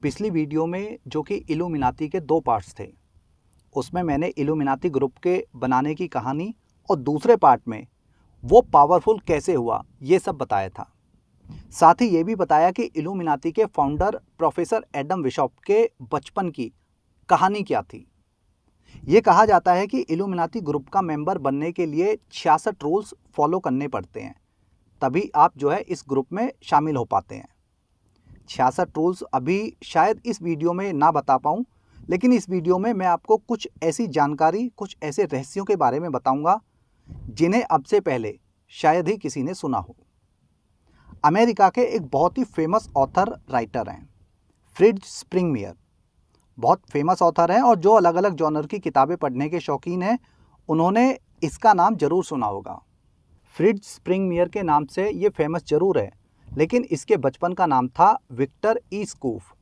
पिछली वीडियो में जो कि इल्यूमिनाती के 2 पार्ट्स थे, उसमें मैंने इल्यूमिनाती ग्रुप के बनाने की कहानी और दूसरे पार्ट में वो पावरफुल कैसे हुआ ये सब बताया था। साथ ही ये भी बताया कि इल्यूमिनाती के फाउंडर प्रोफेसर एडम वेशॉप के बचपन की कहानी क्या थी। ये कहा जाता है कि इल्यूमिनाती ग्रुप का मेंबर बनने के लिए 66 रूल्स फॉलो करने पड़ते हैं, तभी आप जो है इस ग्रुप में शामिल हो पाते हैं। 66 रूल्स अभी शायद इस वीडियो में ना बता पाऊँ, लेकिन इस वीडियो में मैं आपको कुछ ऐसी जानकारी, कुछ ऐसे रहस्यों के बारे में बताऊंगा जिन्हें अब से पहले शायद ही किसी ने सुना हो। अमेरिका के एक बहुत ही फेमस ऑथर राइटर हैं फ्रिट्ज स्प्रिंगमियर। बहुत फेमस ऑथर हैं और जो अलग अलग जॉनर की किताबें पढ़ने के शौकीन हैं उन्होंने इसका नाम जरूर सुना होगा। फ्रिट्ज स्प्रिंगमियर के नाम से ये फेमस जरूर है, लेकिन इसके बचपन का नाम था विक्टर ई स्कूफ।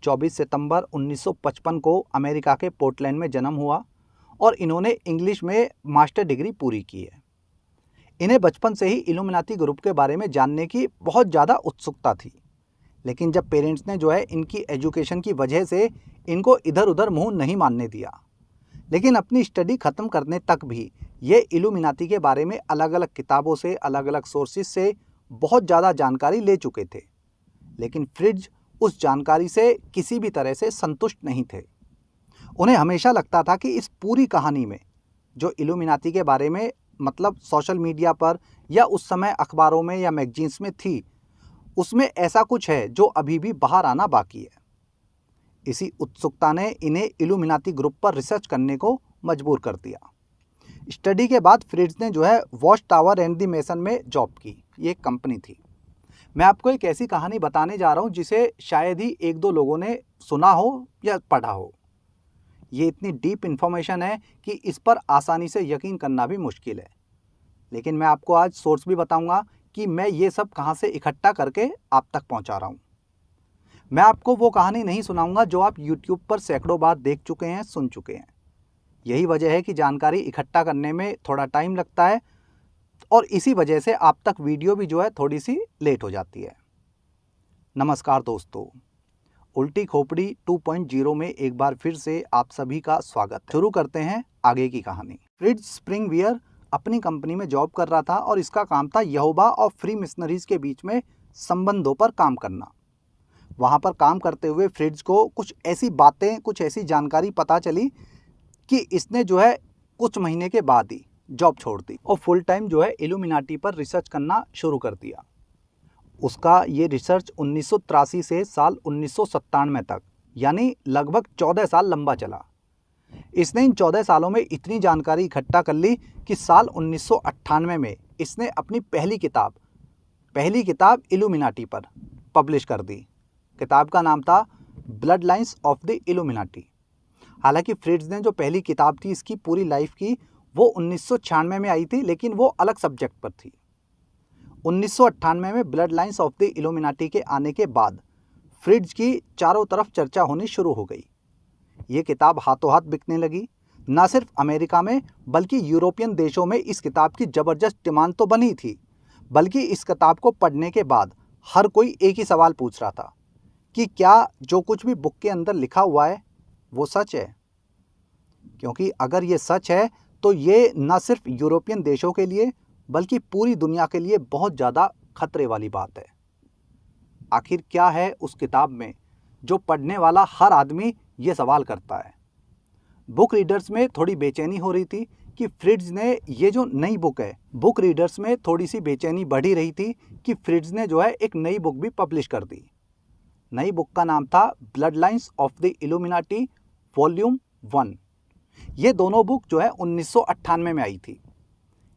24 सितंबर 1955 को अमेरिका के पोर्टलैंड में जन्म हुआ और इन्होंने इंग्लिश में मास्टर डिग्री पूरी की है। इन्हें बचपन से ही इल्यूमिनाती ग्रुप के बारे में जानने की बहुत ज़्यादा उत्सुकता थी, लेकिन जब पेरेंट्स ने जो है इनकी एजुकेशन की वजह से इनको इधर उधर मुंह नहीं मानने दिया, लेकिन अपनी स्टडी ख़त्म करने तक भी ये इल्यूमिनाती के बारे में अलग अलग किताबों से, अलग अलग सोर्सेज से बहुत ज़्यादा जानकारी ले चुके थे। लेकिन फ्रिट्ज उस जानकारी से किसी भी तरह से संतुष्ट नहीं थे। उन्हें हमेशा लगता था कि इस पूरी कहानी में जो इल्यूमिनाती के बारे में मतलब सोशल मीडिया पर या उस समय अखबारों में या मैगजीन्स में थी, उसमें ऐसा कुछ है जो अभी भी बाहर आना बाकी है। इसी उत्सुकता ने इन्हें इल्यूमिनाती ग्रुप पर रिसर्च करने को मजबूर कर दिया। स्टडी के बाद फ्रिट्ज ने जो है watch tower and the mason में जॉब की। ये एक कंपनी थी। मैं आपको एक ऐसी कहानी बताने जा रहा हूँ जिसे शायद ही 1-2 लोगों ने सुना हो या पढ़ा हो। ये इतनी डीप इन्फॉर्मेशन है कि इस पर आसानी से यकीन करना भी मुश्किल है, लेकिन मैं आपको आज सोर्स भी बताऊंगा कि मैं ये सब कहाँ से इकट्ठा करके आप तक पहुँचा रहा हूँ। मैं आपको वो कहानी नहीं सुनाऊंगा जो आप यूट्यूब पर सैकड़ों बार देख चुके हैं, सुन चुके हैं। यही वजह है कि जानकारी इकट्ठा करने में थोड़ा टाइम लगता है और इसी वजह से आप तक वीडियो भी जो है थोड़ी सी लेट हो जाती है। नमस्कार दोस्तों, उल्टी खोपड़ी 2.0 में एक बार फिर से आप सभी का स्वागत। शुरू करते हैं आगे की कहानी। फ्रिट्ज स्प्रिंगमियर अपनी कंपनी में जॉब कर रहा था और इसका काम था यहोवा और फ्री मिशनरीज के बीच में संबंधों पर काम करना। वहाँ पर काम करते हुए फ्रिट्ज को कुछ ऐसी बातें, कुछ ऐसी जानकारी पता चली कि इसने जो है कुछ महीने के बाद ही जॉब छोड़ दी और फुल टाइम जो है इल्यूमिनाटी पर रिसर्च करना शुरू कर दिया। उसका ये रिसर्च 1983 से साल 1997 तक, यानी लगभग 14 साल लंबा चला। इसने इन 14 सालों में इतनी जानकारी इकट्ठा कर ली कि साल 1998 में इसने अपनी पहली किताब इल्यूमिनाटी पर पब्लिश कर दी। किताब का नाम था blood lines of the illuminati. हालांकि फ्रिट्ज ने जो पहली किताब थी इसकी पूरी लाइफ की, वो 1996 में आई थी, लेकिन वो अलग सब्जेक्ट पर थी। 1998 में blood lines of the illuminati के आने के बाद फ्रिट्ज की चारों तरफ चर्चा होनी शुरू हो गई। ये किताब हाथों हाथ बिकने लगी। न सिर्फ अमेरिका में बल्कि यूरोपियन देशों में इस किताब की ज़बरदस्त डिमांड तो बनी थी, बल्कि इस किताब को पढ़ने के बाद हर कोई एक ही सवाल पूछ रहा था कि क्या जो कुछ भी बुक के अंदर लिखा हुआ है वो सच है। क्योंकि अगर ये सच है तो ये न सिर्फ यूरोपियन देशों के लिए बल्कि पूरी दुनिया के लिए बहुत ज़्यादा खतरे वाली बात है। आखिर क्या है उस किताब में जो पढ़ने वाला हर आदमी ये सवाल करता है। बुक रीडर्स में थोड़ी बेचैनी हो रही थी कि फ्रिट्ज ने ये जो नई बुक है, बुक रीडर्स में थोड़ी सी बेचैनी बढ़ी रही थी कि फ्रिट्ज ने जो है एक नई बुक भी पब्लिश कर दी। नई बुक का नाम था blood lines of the illuminati volume 1। ये दोनों बुक जो है 1998 में आई थी।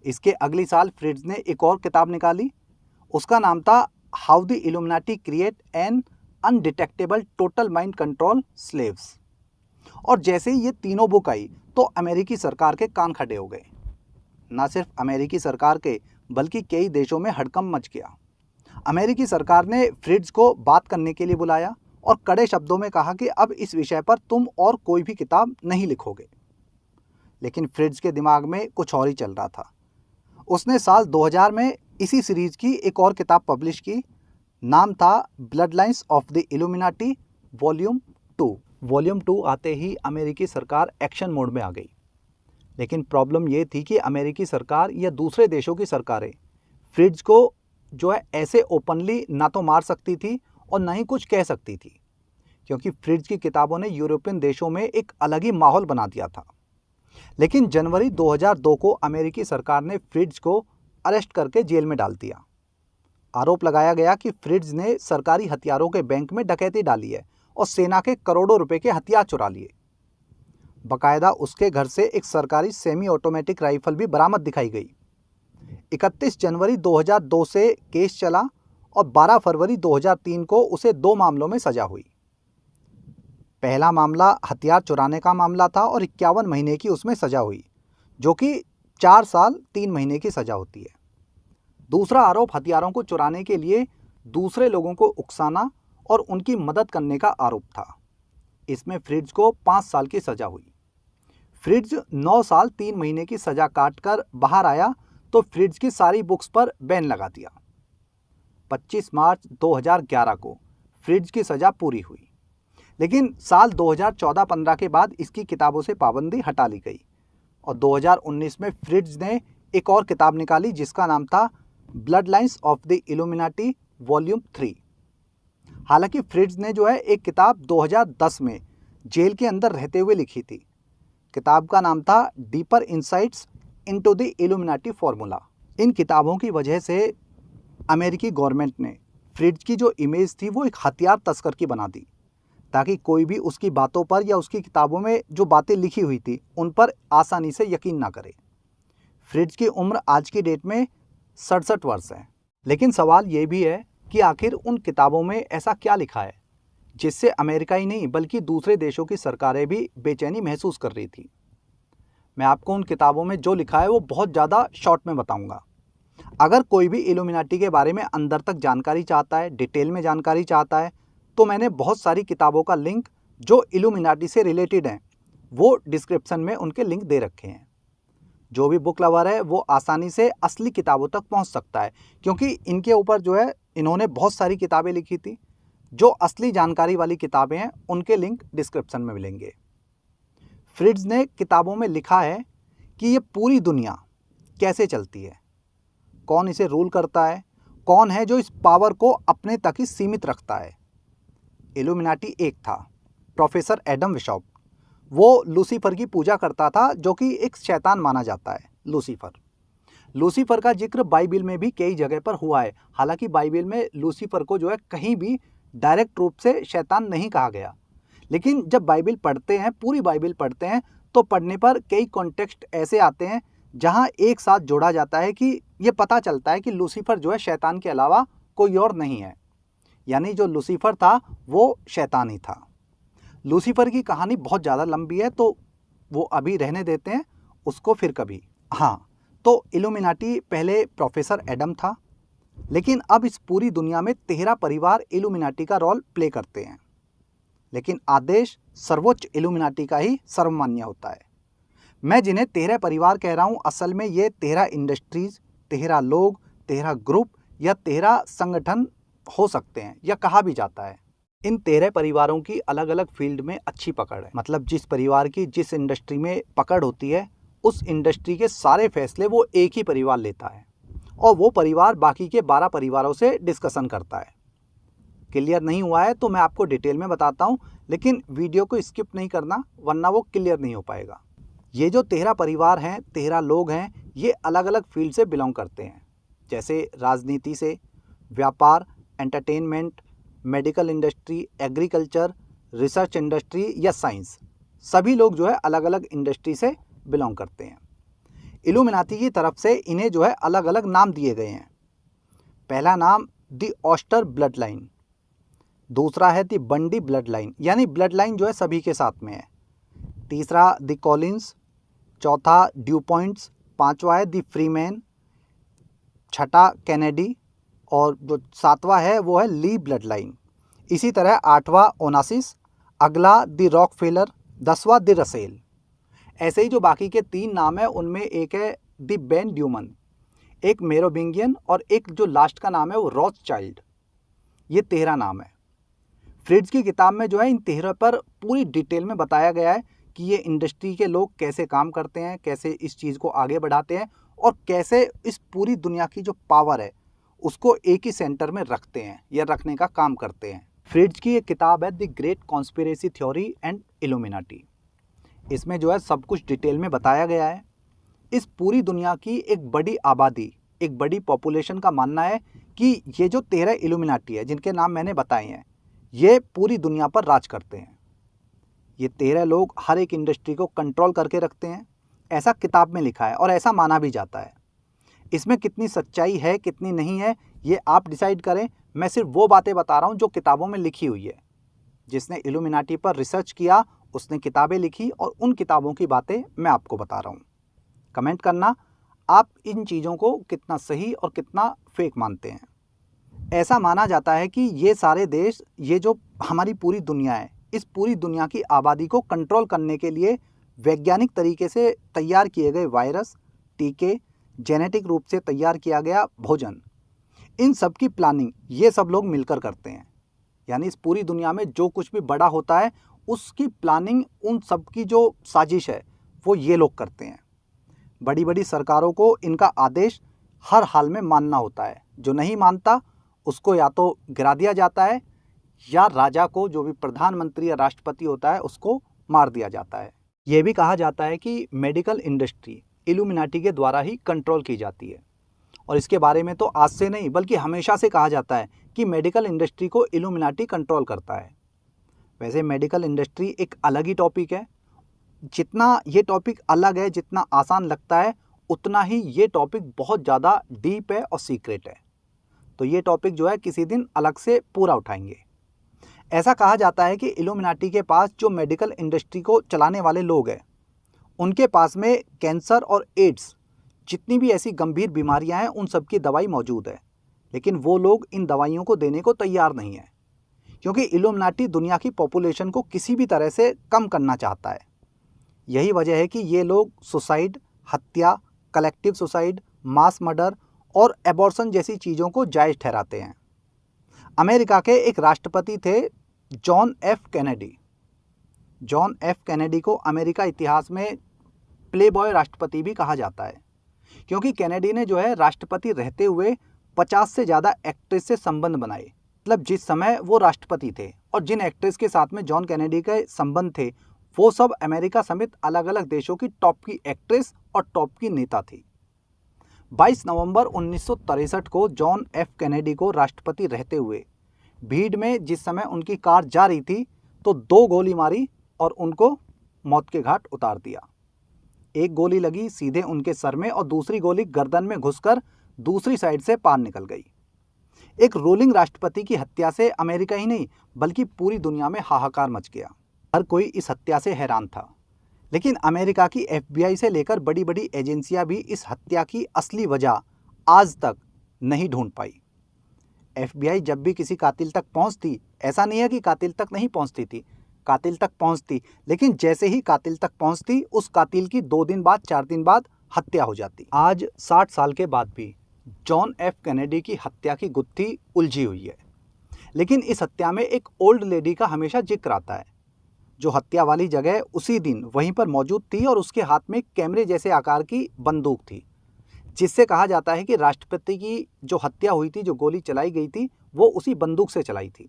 इसके अगली साल फ्रिट्ज ने एक और किताब निकाली। उसका नाम था how the illuminati create an undetectable total mind control slaves. और जैसे ही ये तीनों बुक आई तो अमेरिकी सरकार के कान खड़े हो गए। ना सिर्फ अमेरिकी सरकार के बल्कि कई देशों में हड़कंप मच गया। अमेरिकी सरकार ने फ्रिट्ज को बात करने के लिए बुलाया और कड़े शब्दों में कहा कि अब इस विषय पर तुम और कोई भी किताब नहीं लिखोगे। लेकिन फ्रिट्ज के दिमाग में कुछ और ही चल रहा था। उसने साल 2000 में इसी सीरीज की एक और किताब पब्लिश की। नाम था blood lines of the illuminati volume 2। Volume 2 आते ही अमेरिकी सरकार एक्शन मोड में आ गई। लेकिन प्रॉब्लम ये थी कि अमेरिकी सरकार या दूसरे देशों की सरकारें फ्रिट्ज को जो है ऐसे ओपनली ना तो मार सकती थी और ना ही कुछ कह सकती थी, क्योंकि फ्रिट्ज की किताबों ने यूरोपियन देशों में एक अलग ही माहौल बना दिया था। लेकिन जनवरी 2002 को अमेरिकी सरकार ने फ्रिट्ज को अरेस्ट करके जेल में डाल दिया। आरोप लगाया गया कि फ्रिट्ज ने सरकारी हथियारों के बैंक में डकैती डाली है और सेना के करोड़ों रुपए के हथियार चुरा लिए। बाकायदा उसके घर से एक सरकारी सेमी ऑटोमेटिक राइफल भी बरामद दिखाई गई। 31 जनवरी 2002 से केस चला और 12 फरवरी 2003 को उसे 2 मामलों में सजा हुई। पहला मामला हथियार चुराने का मामला था और 51 महीने की उसमें सजा हुई, जो कि 4 साल 3 महीने की सजा होती है। दूसरा आरोप हथियारों को चुराने के लिए दूसरे लोगों को उकसाना और उनकी मदद करने का आरोप था। इसमें फ्रिट्ज को 5 साल की सजा हुई। फ्रिट्ज 9 साल 3 महीने की सजा काटकर बाहर आया तो फ्रिट्ज की सारी बुक्स पर बैन लगा दिया। 25 मार्च 2011 को फ्रिट्ज की सजा पूरी हुई। लेकिन साल 2014-15 के बाद इसकी किताबों से पाबंदी हटा ली गई और 2019 में फ्रिट्ज ने एक और किताब निकाली जिसका नाम था blood lines of the illuminati volume 3। हालांकि फ्रिट्ज ने जो है एक किताब 2010 में जेल के अंदर रहते हुए लिखी थी। किताब का नाम था deeper insights into the illuminati formula. इन किताबों की वजह से अमेरिकी गवर्नमेंट ने फ्रिट्ज की जो इमेज थी वो एक हथियार तस्कर की बना दी, ताकि कोई भी उसकी बातों पर या उसकी किताबों में जो बातें लिखी हुई थी उन पर आसानी से यकीन ना करे। फ्रिट्ज की उम्र आज की डेट में 67 वर्ष है। लेकिन सवाल ये भी है कि आखिर उन किताबों में ऐसा क्या लिखा है जिससे अमेरिका ही नहीं बल्कि दूसरे देशों की सरकारें भी बेचैनी महसूस कर रही थी। मैं आपको उन किताबों में जो लिखा है वो बहुत ज़्यादा शॉर्ट में बताऊंगा। अगर कोई भी इल्यूमिनाटी के बारे में अंदर तक जानकारी चाहता है, डिटेल में जानकारी चाहता है, तो मैंने बहुत सारी किताबों का लिंक जो इल्यूमिनाटी से रिलेटेड हैं वो डिस्क्रिप्शन में उनके लिंक दे रखे हैं। जो भी बुक लवर है वो आसानी से असली किताबों तक पहुंच सकता है, क्योंकि इनके ऊपर जो है इन्होंने बहुत सारी किताबें लिखी थी। जो असली जानकारी वाली किताबें हैं उनके लिंक डिस्क्रिप्शन में मिलेंगे। फ्रिट्ज ने किताबों में लिखा है कि ये पूरी दुनिया कैसे चलती है, कौन इसे रूल करता है, कौन है जो इस पावर को अपने तक ही सीमित रखता है। इल्यूमिनाटी एक था, प्रोफेसर एडम विशॉप, वो लूसीफर की पूजा करता था जो कि एक शैतान माना जाता है। लूसीफर का जिक्र बाइबिल में भी कई जगह पर हुआ है। हालांकि बाइबिल में लूसीफर को जो है कहीं भी डायरेक्ट रूप से शैतान नहीं कहा गया, लेकिन जब बाइबिल पढ़ते हैं, पूरी बाइबिल पढ़ते हैं, तो पढ़ने पर कई कॉन्टेक्स्ट ऐसे आते हैं जहां एक साथ जोड़ा जाता है कि ये पता चलता है कि लूसीफर जो है शैतान के अलावा कोई और नहीं है। यानी जो लूसीफर था वो शैतान ही था। लूसीफर की कहानी बहुत ज़्यादा लंबी है तो वो अभी रहने देते हैं, उसको फिर कभी। हाँ, तो इल्यूमिनाटी पहले प्रोफेसर एडम था, लेकिन अब इस पूरी दुनिया में 13 परिवार इल्यूमिनाटी का रोल प्ले करते हैं। लेकिन आदेश सर्वोच्च इल्यूमिनाटी का ही सर्वमान्य होता है। मैं जिन्हें 13 परिवार कह रहा हूँ, असल में ये 13 इंडस्ट्रीज, 13 लोग, 13 ग्रुप या 13 संगठन हो सकते हैं या कहा भी जाता है। इन 13 परिवारों की अलग अलग फील्ड में अच्छी पकड़ है। मतलब जिस परिवार की जिस इंडस्ट्री में पकड़ होती है, उस इंडस्ट्री के सारे फैसले वो एक ही परिवार लेता है और वो परिवार बाकी के 12 परिवारों से डिस्कशन करता है। क्लियर नहीं हुआ है तो मैं आपको डिटेल में बताता हूँ, लेकिन वीडियो को स्किप नहीं करना वरना वो क्लियर नहीं हो पाएगा। ये जो 13 परिवार हैं, 13 लोग हैं, ये अलग अलग फील्ड से बिलोंग करते हैं, जैसे राजनीति से, व्यापार, entertainment, medical industry, agriculture, research industry या साइंस। सभी लोग जो है अलग अलग इंडस्ट्री से बिलोंग करते हैं। इल्यूमिनाटी की तरफ से इन्हें जो है अलग अलग नाम दिए गए हैं। पहला नाम द ऑस्टर ब्लड लाइन, दूसरा है द बंडी ब्लड लाइन, यानी ब्लड लाइन जो है सभी के साथ में है। तीसरा द कॉलिंस, चौथा ड्यू पॉइंट्स, पांचवा है द फ्रीमैन, छठा कैनेडी और जो सातवां है वो है ली ब्लड लाइन। इसी तरह आठवां ओनासिस, अगला द रॉकफेलर, 10वां द रसेल। ऐसे ही जो बाकी के 3 नाम है उनमें एक है द बेन ड्यूमन, एक मेरोविंगियन और एक जो लास्ट का नाम है वो रॉथचाइल्ड। ये 13 नाम है। फ्रिट्ज की किताब में जो है इन 13 पर पूरी डिटेल में बताया गया है कि ये इंडस्ट्री के लोग कैसे काम करते हैं, कैसे इस चीज़ को आगे बढ़ाते हैं और कैसे इस पूरी दुनिया की जो पावर है उसको एक ही सेंटर में रखते हैं या रखने का काम करते हैं। फ्रिट्ज की एक किताब है the great conspiracy theory and illuminati. इसमें जो है सब कुछ डिटेल में बताया गया है। इस पूरी दुनिया की एक बड़ी आबादी, एक बड़ी पॉपुलेशन का मानना है कि ये जो 13 इल्यूमिनाटी है जिनके नाम मैंने बताए हैं, ये पूरी दुनिया पर राज करते हैं। ये 13 लोग हर एक इंडस्ट्री को कंट्रोल करके रखते हैं, ऐसा किताब में लिखा है और ऐसा माना भी जाता है। इसमें कितनी सच्चाई है कितनी नहीं है ये आप डिसाइड करें। मैं सिर्फ वो बातें बता रहा हूँ जो किताबों में लिखी हुई है। जिसने इल्यूमिनाटी पर रिसर्च किया उसने किताबें लिखी और उन किताबों की बातें मैं आपको बता रहा हूँ। कमेंट करना आप इन चीज़ों को कितना सही और कितना फेक मानते हैं। ऐसा माना जाता है कि ये सारे देश, ये जो हमारी पूरी दुनिया है, इस पूरी दुनिया की आबादी को कंट्रोल करने के लिए वैज्ञानिक तरीके से तैयार किए गए वायरस, टीके, जेनेटिक रूप से तैयार किया गया भोजन, इन सब की प्लानिंग ये सब लोग मिलकर करते हैं। यानी इस पूरी दुनिया में जो कुछ भी बड़ा होता है उसकी प्लानिंग, उन सब की जो साजिश है वो ये लोग करते हैं। बड़ी बड़ी सरकारों को इनका आदेश हर हाल में मानना होता है। जो नहीं मानता उसको या तो गिरा दिया जाता है या राजा को, जो भी प्रधानमंत्री या राष्ट्रपति होता है, उसको मार दिया जाता है। ये भी कहा जाता है कि मेडिकल इंडस्ट्री इल्यूमिनाटी के द्वारा ही कंट्रोल की जाती है। और इसके बारे में तो आज से नहीं बल्कि हमेशा से कहा जाता है कि मेडिकल इंडस्ट्री को इल्यूमिनाटी कंट्रोल करता है। वैसे मेडिकल इंडस्ट्री एक अलग ही टॉपिक है। जितना ये टॉपिक अलग है, जितना आसान लगता है, उतना ही ये टॉपिक बहुत ज़्यादा डीप है और सीक्रेट है। तो ये टॉपिक जो है किसी दिन अलग से पूरा उठाएंगे। ऐसा कहा जाता है कि इल्यूमिनाटी के पास जो मेडिकल इंडस्ट्री को चलाने वाले लोग हैं, उनके पास में कैंसर और एड्स, जितनी भी ऐसी गंभीर बीमारियां हैं, उन सब की दवाई मौजूद है। लेकिन वो लोग इन दवाइयों को देने को तैयार नहीं है, क्योंकि इल्यूमिनाटी दुनिया की पॉपुलेशन को किसी भी तरह से कम करना चाहता है। यही वजह है कि ये लोग सुसाइड, हत्या, कलेक्टिव सुसाइड, मास मर्डर और एबॉर्शन जैसी चीज़ों को जायज़ ठहराते हैं। अमेरिका के एक राष्ट्रपति थे John F Kennedy. John F Kennedy को अमेरिका इतिहास में प्लेबॉय राष्ट्रपति भी कहा जाता है, क्योंकि कैनेडी ने जो है राष्ट्रपति रहते हुए 50 से ज़्यादा एक्ट्रेस से संबंध बनाए। मतलब जिस समय वो राष्ट्रपति थे और जिन एक्ट्रेस के साथ में जॉन कैनेडी के संबंध थे वो सब अमेरिका समेत अलग अलग देशों की टॉप की एक्ट्रेस और टॉप की नेता थी। 22 नवंबर 1963 को जॉन एफ कैनेडी को राष्ट्रपति रहते हुए भीड़ में जिस समय उनकी कार जा रही थी तो 2 गोली मारी और उनको मौत के घाट उतार दिया। एक गोली लगी सीधे उनके सर में और दूसरी गोली गर्दन में घुसकर दूसरी साइड से पार निकल गई। एक रूलिंग राष्ट्रपति की हत्या से अमेरिका ही नहीं बल्कि पूरी दुनिया में हाहाकार मच गया। हर कोई इस हत्या से हैरान था, लेकिन अमेरिका की FBI से लेकर बड़ी बड़ी एजेंसियां भी इस हत्या की असली वजह आज तक नहीं ढूंढ पाई। FBI जब भी किसी कातिल तक पहुंचती, ऐसा नहीं है कि कातिल तक नहीं पहुंचती थी, कातिल तक पहुंचती, लेकिन जैसे ही कातिल तक पहुंचती उस कातिल की 2 दिन बाद 4 दिन बाद हत्या हो जाती। आज 60 साल के बाद भी जॉन एफ कैनेडी की हत्या की गुत्थी उलझी हुई है। लेकिन इस हत्या में एक ओल्ड लेडी का हमेशा जिक्र आता है, जो हत्या वाली जगह उसी दिन वहीं पर मौजूद थी और उसके हाथ में कैमरे जैसे आकार की बंदूक थी, जिससे कहा जाता है कि राष्ट्रपति की जो हत्या हुई थी, जो गोली चलाई गई थी, वो उसी बंदूक से चलाई थी।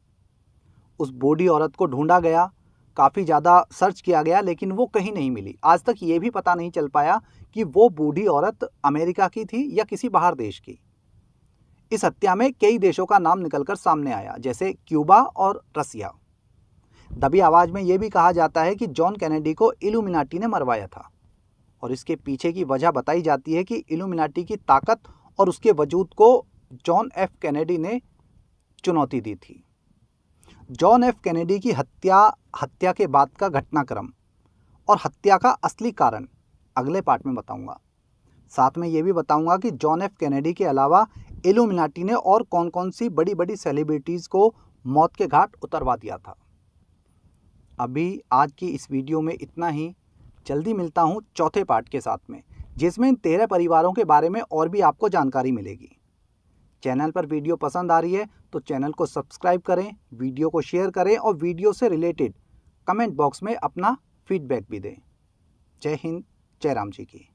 उस बूढ़ी औरत को ढूंढा गया, काफ़ी ज़्यादा सर्च किया गया, लेकिन वो कहीं नहीं मिली। आज तक ये भी पता नहीं चल पाया कि वो बूढ़ी औरत अमेरिका की थी या किसी बाहर देश की। इस हत्या में कई देशों का नाम निकलकर सामने आया, जैसे क्यूबा और रसिया। दबी आवाज़ में ये भी कहा जाता है कि जॉन कैनेडी को इल्यूमिनाटी ने मरवाया था और इसके पीछे की वजह बताई जाती है कि इल्यूमिनाटी की ताकत और उसके वजूद को जॉन एफ कैनेडी ने चुनौती दी थी। जॉन एफ कैनेडी की हत्या के बाद का घटनाक्रम और हत्या का असली कारण अगले पार्ट में बताऊंगा। साथ में ये भी बताऊंगा कि जॉन एफ कैनेडी के अलावा इल्यूमिनाटी ने और कौन कौन सी बड़ी बड़ी सेलिब्रिटीज़ को मौत के घाट उतरवा दिया था। अभी आज की इस वीडियो में इतना ही। जल्दी मिलता हूँ चौथे पार्ट के साथ में, जिसमें इन 13 परिवारों के बारे में और भी आपको जानकारी मिलेगी। चैनल पर वीडियो पसंद आ रही है तो चैनल को सब्सक्राइब करें, वीडियो को शेयर करें और वीडियो से रिलेटेड कमेंट बॉक्स में अपना फीडबैक भी दें। जय हिंद, जय राम जी की।